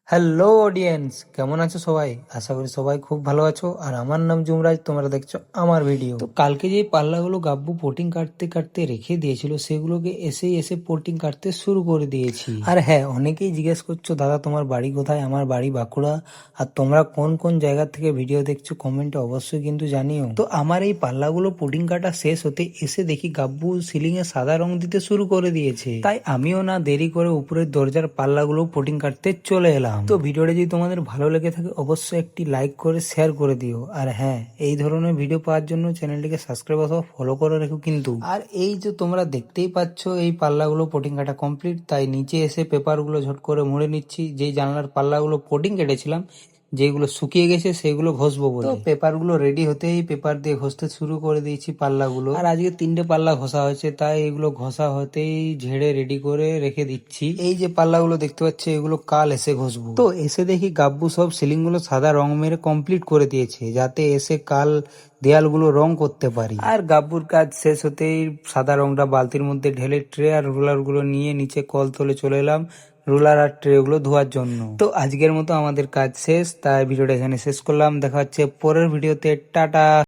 Hello audience, কেমন আছো সবাই? আশা করি সবাই খুব ভালো আছো। আর আমার নাম যুমরাজ, তোমরা দেখছো আমার ভিডিও। তো কালকে যে পাল্লাগুলো গাব্বু পোটিং কাটতে কাটতে রেখে দিয়েছিল, সেগুলোকে এসে পোটিং কাটতে শুরু করে দিয়েছি। আর হ্যাঁ, অনেকেই জিজ্ঞেস করছো দাদা তোমার বাড়ি কোথায়? আমার বাড়ি বাঁকুড়া। আর তোমরা কোন কোন জায়গা থেকে ভিডিও দেখছো কমেন্টে অবশ্যই কিন্তু জানিও। তো আমার এই পাল্লাগুলো পোটিং কাটা শেষ হতে এসে দেখি গাব্বু সিলিং এ সাদা রং দিতে শুরু করে দিয়েছে। তাই আমিও না দেরি করে উপরের দরজার পাল্লাগুলো পোটিং কাটতে চলে এলাম। তো ভিডিওটা যদি তোমাদের ভালো লেগে থাকে অবশ্যই একটি লাইক করে শেয়ার করে দিও। আর হ্যাঁ, এই ধরনের ভিডিও পাওয়ার জন্য চ্যানেলটিকে সাবস্ক্রাইব অথবা ফলো করে রেখো কিন্তু। আর এই যে তোমরা দেখতেই পাচ্ছ এই পাল্লাগুলো পোটিং কাটা কমপ্লিট, তাই নিচে এসে পেপারগুলো ঝট করে মুড়ে নিচ্ছি। যেই জানলার পাল্লাগুলো পোটিং কেটেছিলাম, যেগুলো শুকিয়ে গেছে সেগুলো ঘষবো বলে। তো পেপারগুলো রেডি হতেই পেপার দিয়ে ঘষতে শুরু করে দিয়েছি পাল্লাগুলো। আর আজকে 3টে পাল্লা ঘষা হয়েছে, তাই এগুলো ঘষা হতেই ঝেড়ে রেডি করে রেখে দিচ্ছি। এই যে পাল্লাগুলো দেখতে পাচ্ছি এগুলো কাল এসে ঘষবো। তো এসে দেখি গাব্বু সব সিলিং গুলো সাদা রং মেরে কমপ্লিট করে দিয়েছে, যাতে এসে কাল দেয়ালগুলো রং করতে পারি। আর গাব্বুর কাজ শেষ হতেই সাদা রংটা বালতির মধ্যে ঢেলে ট্রে আর রোলার গুলো নিয়ে নিচে কলতলে চলে এলাম রোলার আর ট্রে গুলো ধোয়ার জন্য। তো আজকের মতো আমাদের কাজ শেষ, তাই ভিডিওটা এখানে শেষ করলাম। দেখা হচ্ছে পরের ভিডিওতে। টাটা।